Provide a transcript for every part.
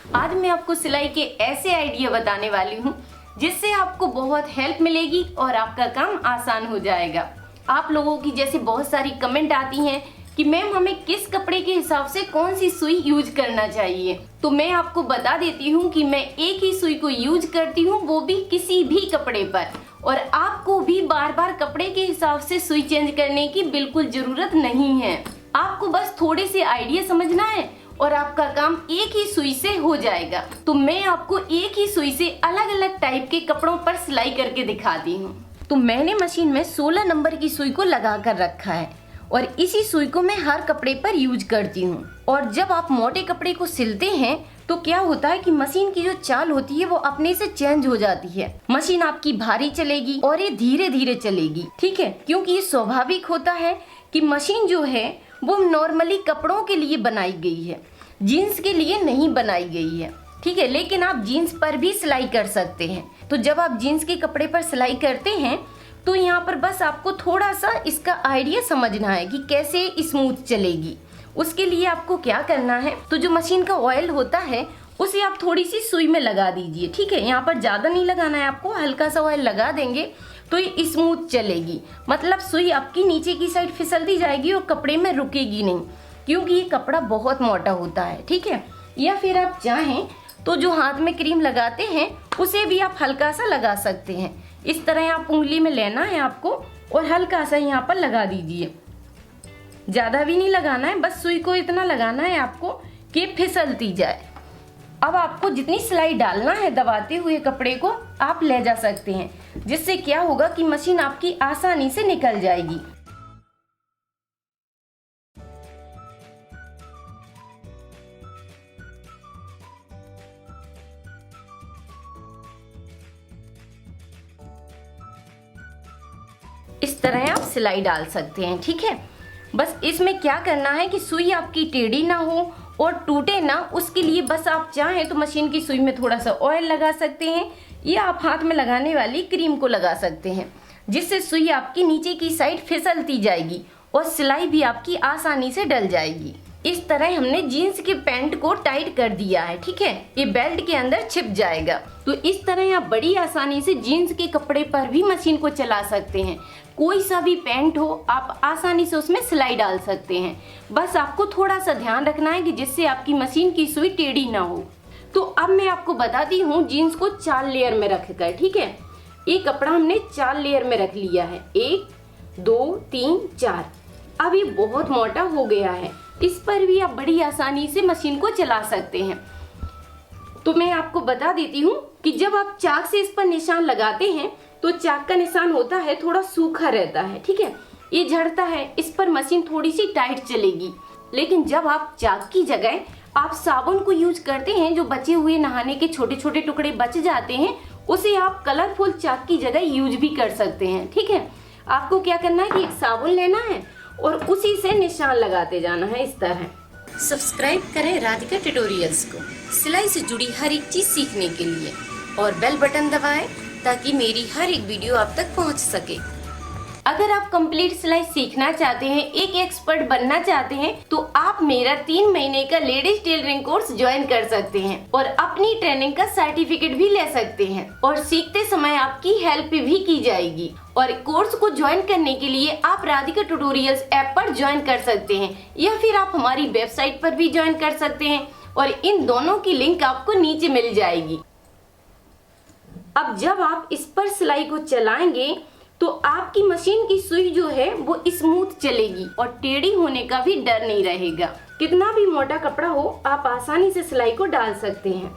आज मैं आपको सिलाई के ऐसे आइडिया बताने वाली हूँ जिससे आपको बहुत हेल्प मिलेगी और आपका काम आसान हो जाएगा। आप लोगों की जैसे बहुत सारी कमेंट आती हैं कि मैम हमें किस कपड़े के हिसाब से कौन सी सुई यूज करना चाहिए, तो मैं आपको बता देती हूँ कि मैं एक ही सुई को यूज करती हूँ, वो भी किसी भी कपड़े पर। और आपको भी बार बार कपड़े के हिसाब से सुई चेंज करने की बिल्कुल जरूरत नहीं है। आपको बस थोड़े से आइडिया समझना है और आपका काम एक ही सुई से हो जाएगा। तो मैं आपको एक ही सुई से अलग अलग टाइप के कपड़ों पर सिलाई करके दिखाती हूँ। तो मैंने मशीन में 16 नंबर की सुई को लगा कर रखा है और इसी सुई को मैं हर कपड़े पर यूज करती हूँ। और जब आप मोटे कपड़े को सिलते हैं तो क्या होता है कि मशीन की जो चाल होती है वो अपने से चेंज हो जाती है। मशीन आपकी भारी चलेगी और ये धीरे धीरे चलेगी, ठीक है, क्योंकि ये स्वाभाविक होता है कि मशीन जो है वो नॉर्मली कपड़ों के लिए बनाई गई है, जीन्स के लिए नहीं बनाई गई है, ठीक है। लेकिन आप जीन्स पर भी सिलाई कर सकते हैं। तो जब आप जीन्स के कपड़े पर सिलाई करते हैं तो यहाँ पर बस आपको थोड़ा सा इसका आइडिया समझना है कि कैसे स्मूथ चलेगी। उसके लिए आपको क्या करना है, तो जो मशीन का ऑयल होता है उसे आप थोड़ी सी सुई में लगा दीजिए, ठीक है। यहाँ पर ज्यादा नहीं लगाना है आपको, हल्का सा ऑयल लगा देंगे तो ये स्मूथ चलेगी। मतलब सुई आपकी नीचे की साइड फिसलती जाएगी और कपड़े में रुकेगी नहीं, क्योंकि ये कपड़ा बहुत मोटा होता है, ठीक है। या फिर आप चाहें तो जो हाथ में क्रीम लगाते हैं उसे भी आप हल्का सा लगा सकते हैं। इस तरह आप उंगली में लेना है आपको और हल्का सा यहाँ पर लगा दीजिए। ज्यादा भी नहीं लगाना है, बस सुई को इतना लगाना है आपको कि फिसलती जाए। अब आपको जितनी सिलाई डालना है दबाते हुए कपड़े को आप ले जा सकते हैं, जिससे क्या होगा कि मशीन आपकी आसानी से निकल जाएगी। इस तरह आप सिलाई डाल सकते हैं, ठीक है। बस इसमें क्या करना है कि सुई आपकी टेढ़ी ना हो और टूटे ना, उसके लिए बस आप चाहें तो मशीन की सुई में थोड़ा सा ऑयल लगा सकते हैं या आप हाथ में लगाने वाली क्रीम को लगा सकते हैं, जिससे सुई आपकी नीचे की साइड फिसलती जाएगी और सिलाई भी आपकी आसानी से डल जाएगी। इस तरह हमने जीन्स के पैंट को टाइट कर दिया है, ठीक है। ये बेल्ट के अंदर छिप जाएगा। तो इस तरह आप बड़ी आसानी से जीन्स के कपड़े पर भी मशीन को चला सकते हैं। कोई सा भी पैंट हो आप आसानी से उसमें सिलाई डाल सकते हैं। बस आपको थोड़ा सा ध्यान रखना है कि जिससे आपकी मशीन की सुई टेढ़ी ना हो। तो अब मैं आपको बताती हूँ जीन्स को 4 लेयर में रख कर, ठीक है। ये कपड़ा हमने 4 लेयर में रख लिया है, 1 2 3 4। अब ये बहुत मोटा हो गया है, इस पर भी आप बड़ी आसानी से मशीन को चला सकते हैं। तो मैं आपको बता देती हूँ कि जब आप चाक से इस पर निशान लगाते हैं तो चाक का निशान होता है थोड़ा सूखा रहता है, ठीक है। ये झड़ता है, इस पर मशीन थोड़ी सी टाइट चलेगी। लेकिन जब आप चाक की जगह आप साबुन को यूज करते हैं, जो बचे हुए नहाने के छोटे छोटे टुकड़े बच जाते हैं, उसे आप कलरफुल चाक की जगह यूज भी कर सकते हैं, ठीक है। आपको क्या करना है कि एक साबुन लेना है और उसी से निशान लगाते जाना है इस तरह। सब्सक्राइब करें राधिका ट्यूटोरियल्स को सिलाई से जुड़ी हर एक चीज सीखने के लिए और बेल बटन दबाएं ताकि मेरी हर एक वीडियो आप तक पहुंच सके। अगर आप कंप्लीट सिलाई सीखना चाहते हैं, एक एक्सपर्ट बनना चाहते हैं, तो आप मेरा 3 महीने का लेडीज टेलरिंग कोर्स ज्वाइन कर सकते हैं और अपनी ट्रेनिंग का सर्टिफिकेट भी ले सकते हैं और सीखते समय आपकी हेल्प भी की जाएगी। और कोर्स को ज्वाइन करने के लिए आप राधिका ट्यूटोरियल्स ऐप पर ज्वाइन कर सकते हैं या फिर आप हमारी वेबसाइट पर भी ज्वाइन कर सकते हैं और इन दोनों की लिंक आपको नीचे मिल जाएगी। अब जब आप इस पर सिलाई को चलाएंगे तो आपकी मशीन की सुई जो है वो स्मूथ चलेगी और टेढ़ी होने का भी डर नहीं रहेगा। कितना भी मोटा कपड़ा हो आप आसानी से सिलाई को डाल सकते हैं।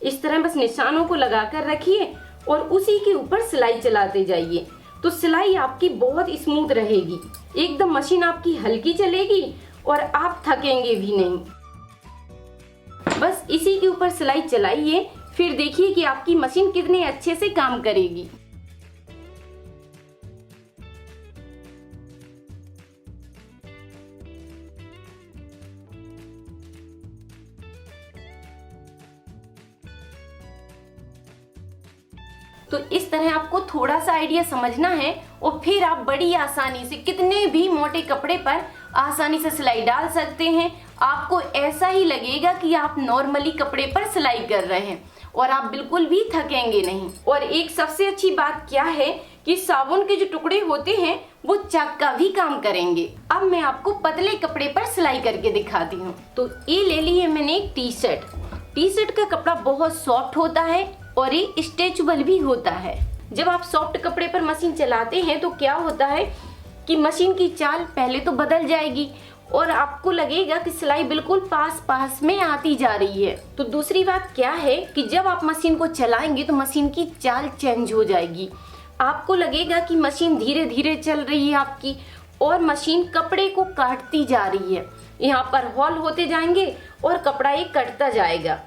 इस तरह बस निशानों को लगाकर रखिए और उसी के ऊपर सिलाई चलाते जाइए, तो सिलाई आपकी बहुत स्मूथ रहेगी। एकदम मशीन आपकी हल्की चलेगी और आप थकेंगे भी नहीं। बस इसी के ऊपर सिलाई चलाइए, फिर देखिए कि आपकी मशीन कितने अच्छे से काम करेगी। तो इस तरह आपको थोड़ा सा आइडिया समझना है और फिर आप बड़ी आसानी से कितने भी मोटे कपड़े पर आसानी से सिलाई डाल सकते हैं। आपको ऐसा ही लगेगा कि आप नॉर्मली कपड़े पर सिलाई कर रहे हैं और आप बिल्कुल भी थकेंगे नहीं। और एक सबसे अच्छी बात क्या है कि साबुन के जो टुकड़े होते हैं वो चाक का भी काम करेंगे। अब मैं आपको पतले कपड़े पर सिलाई करके दिखाती हूँ। तो ये ले ली है मैंने एक टी शर्ट का कपड़ा बहुत सॉफ्ट होता है और ये स्ट्रेचेबल भी होता है। जब आप सॉफ्ट कपड़े पर मशीन चलाते हैं तो क्या होता है कि मशीन की चाल पहले तो बदल जाएगी और आपको लगेगा कि सिलाई बिल्कुल पास में आती जा रही है। तो दूसरी बात क्या है कि जब आप मशीन को चलाएंगे तो मशीन की चाल चेंज हो जाएगी। आपको लगेगा कि मशीन धीरे धीरे चल रही है आपकी और मशीन कपड़े को काटती जा रही है। यहाँ पर हॉल होते जाएंगे और कपड़ा ये कटता जाएगा।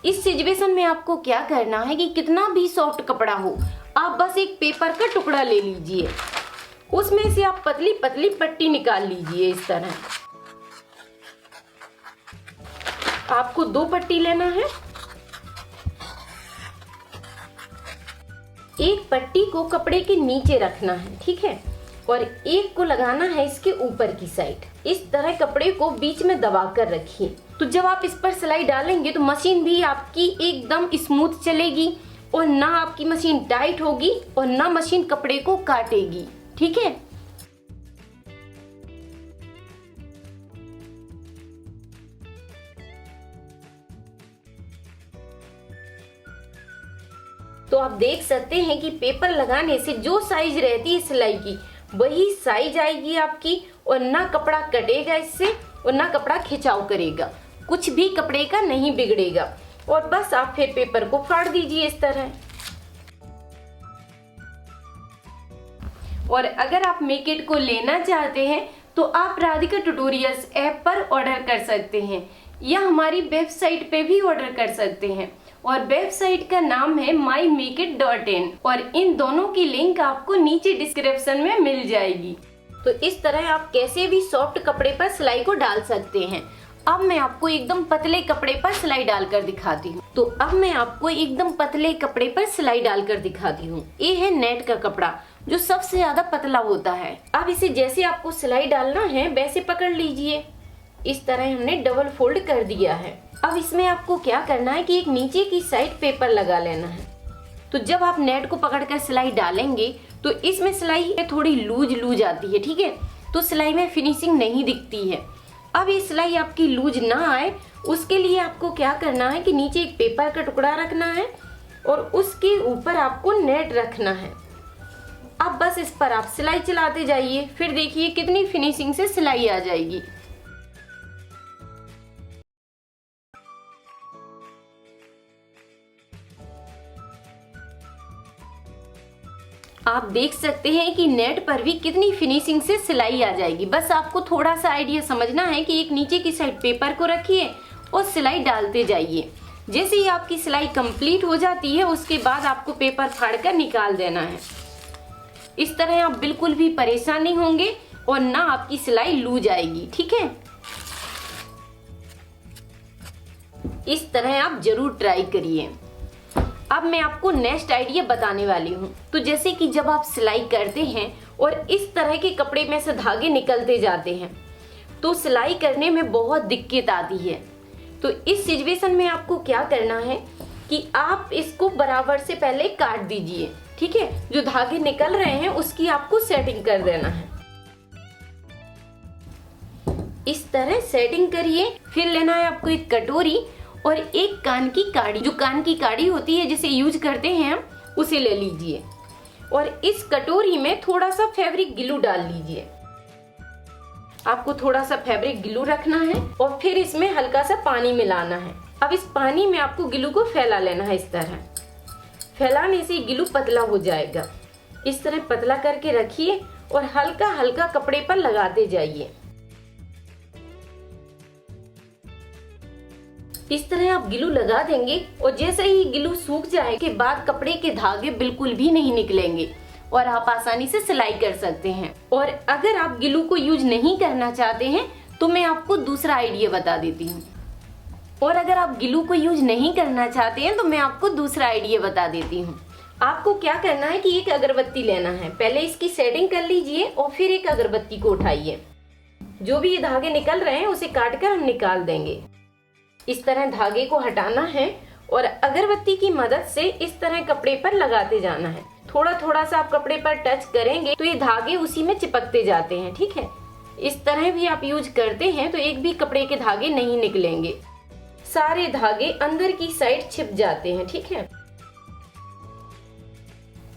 इस सिचुएशन में आपको क्या करना है कि कितना भी सॉफ्ट कपड़ा हो, आप बस एक पेपर का टुकड़ा ले लीजिए, उसमें से आप पतली पतली पट्टी निकाल लीजिए। इस तरह आपको 2 पट्टी लेना है। एक पट्टी को कपड़े के नीचे रखना है, ठीक है, और एक को लगाना है इसके ऊपर की साइड। इस तरह कपड़े को बीच में दबा कर रखिए। तो जब आप इस पर सिलाई डालेंगे तो मशीन भी आपकी एकदम स्मूथ चलेगी और ना आपकी मशीन टाइट होगी और ना मशीन कपड़े को काटेगी, ठीक है। तो आप देख सकते हैं कि पेपर लगाने से जो साइज रहती है सिलाई की वही साइज आएगी आपकी और ना कपड़ा कटेगा इससे और ना कपड़ा खिंचाव करेगा, कुछ भी कपड़े का नहीं बिगड़ेगा। और बस आप फिर पेपर को फाड़ दीजिए इस तरह। और अगर आप मेक इट को लेना चाहते हैं तो आप राधिका ट्यूटोरियल्स ऐप पर ऑर्डर कर सकते हैं या हमारी वेबसाइट पे भी ऑर्डर कर सकते हैं और वेबसाइट का नाम है mymakeit.in और इन दोनों की लिंक आपको नीचे डिस्क्रिप्शन में मिल जाएगी। तो इस तरह आप कैसे भी सॉफ्ट कपड़े पर सिलाई को डाल सकते हैं। अब मैं आपको एकदम पतले कपड़े पर सिलाई डालकर दिखाती हूँ। तो अब मैं आपको एकदम पतले कपड़े पर सिलाई डालकर दिखाती हूँ। ये है नेट का कपड़ा जो सबसे ज्यादा पतला होता है। अब इसे जैसे आपको सिलाई डालना है वैसे पकड़ लीजिए। इस तरह हमने डबल फोल्ड कर दिया है। अब इसमें आपको क्या करना है कि एक नीचे की साइड पेपर लगा लेना है। तो जब आप नेट को पकड़कर सिलाई डालेंगे तो इसमें सिलाई थोड़ी लूज आती है, ठीक है, तो सिलाई में फिनिशिंग नहीं दिखती है। अब ये सिलाई आपकी लूज ना आए उसके लिए आपको क्या करना है कि नीचे एक पेपर का टुकड़ा रखना है और उसके ऊपर आपको नेट रखना है। अब बस इस पर आप सिलाई चलाते जाइए, फिर देखिए कितनी फिनिशिंग से सिलाई आ जाएगी। आप देख सकते हैं कि नेट पर भी कितनी फिनिशिंग से सिलाई आ जाएगी। बस आपको थोड़ा सा आइडिया समझना है कि एक नीचे की साइड पेपर को रखिए और सिलाई डालते जाइए। जैसे ही आपकी सिलाई कंप्लीट हो जाती है उसके बाद आपको पेपर फाड़कर निकाल देना है। इस तरह आप बिल्कुल भी परेशान नहीं होंगे और ना आपकी सिलाई लूज आएगी, ठीक है। इस तरह आप जरूर ट्राई करिए। अब मैं आपको नेक्स्ट आइडिया बताने वाली हूँ। तो जैसे कि जब आप सिलाई करते हैं और इस तरह के कपड़े में से धागे निकलते जाते हैं तो सिलाई करने में बहुत दिक्कत आती है। तो इस सिचुएशन में आपको क्या करना है कि आप इसको बराबर से पहले काट दीजिए, ठीक है। जो धागे निकल रहे हैं उसकी आपको सेटिंग कर देना है। इस तरह सेटिंग करिए। फिर लेना है आपको एक कटोरी और एक कान की काड़ी, जो कान की काड़ी होती है जिसे यूज करते हैं हम, उसे ले लीजिए और इस कटोरी में थोड़ा सा फैब्रिक ग्लू डाल लीजिए। आपको थोड़ा सा फैब्रिक ग्लू रखना है और फिर इसमें हल्का सा पानी मिलाना है। अब इस पानी में आपको ग्लू को फैला लेना है। इस तरह फैलाने से ग्लू पतला हो जाएगा। इस तरह पतला करके रखिए और हल्का हल्का कपड़े पर लगाते जाइए। इस तरह आप ग्लू लगा देंगे और जैसे ही ग्लू सूख जाए के बाद कपड़े के धागे बिल्कुल भी नहीं निकलेंगे और आप आसानी से सिलाई कर सकते हैं। और अगर आप ग्लू को यूज नहीं करना चाहते हैं तो मैं आपको दूसरा आइडिया बता देती हूँ। और अगर आप ग्लू को यूज नहीं करना चाहते हैं तो मैं आपको दूसरा आइडिया बता देती हूँ। आपको क्या करना है कि एक अगरबत्ती लेना है। पहले इसकी सेटिंग कर लीजिए और फिर एक अगरबत्ती को उठाइए। जो भी ये धागे निकल रहे हैं उसे काट कर हम निकाल देंगे। इस तरह धागे को हटाना है और अगरबत्ती की मदद से इस तरह कपड़े पर लगाते जाना है। थोड़ा थोड़ा सा आप कपड़े पर टच करेंगे तो ये धागे उसी में चिपकते जाते हैं, ठीक है। इस तरह भी आप यूज करते हैं तो एक भी कपड़े के धागे नहीं निकलेंगे, सारे धागे अंदर की साइड छिप जाते हैं, ठीक है।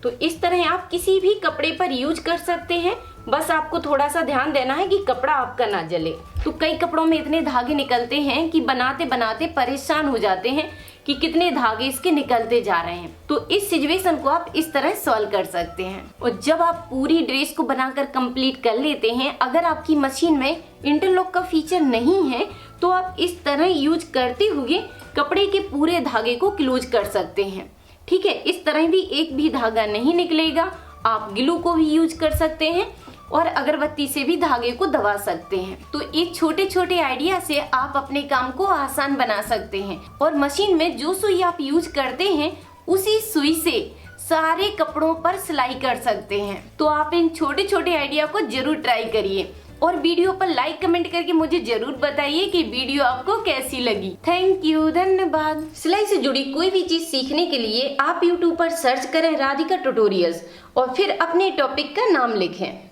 तो इस तरह आप किसी भी कपड़े पर यूज कर सकते हैं, बस आपको थोड़ा सा ध्यान देना है कि कपड़ा आपका ना जले। तो कई कपड़ों में इतने धागे निकलते हैं कि बनाते बनाते परेशान हो जाते हैं कि कितने धागे इसके निकलते जा रहे हैं। तो इस सिचुएशन को आप इस तरह सॉल्व कर सकते हैं। और जब आप पूरी ड्रेस को बनाकर कंप्लीट कर लेते हैं, अगर आपकी मशीन में इंटरलॉक का फीचर नहीं है तो आप इस तरह यूज करते हुए कपड़े के पूरे धागे को क्लोज कर सकते हैं, ठीक है। इस तरह भी एक भी धागा नहीं निकलेगा। आप ग्लू को भी यूज कर सकते हैं और अगरबत्ती से भी धागे को दबा सकते हैं। तो एक छोटे छोटे आइडिया से आप अपने काम को आसान बना सकते हैं और मशीन में जो सुई आप यूज करते हैं उसी सुई से सारे कपड़ों पर सिलाई कर सकते हैं। तो आप इन छोटे छोटे आइडिया को जरूर ट्राई करिए और वीडियो पर लाइक कमेंट करके मुझे जरूर बताइए कि वीडियो आपको कैसी लगी। थैंक यू, धन्यवाद। सिलाई से जुड़ी कोई भी चीज सीखने के लिए आप YouTube पर सर्च करें राधिका ट्यूटोरियल्स और फिर अपने टॉपिक का नाम लिखें।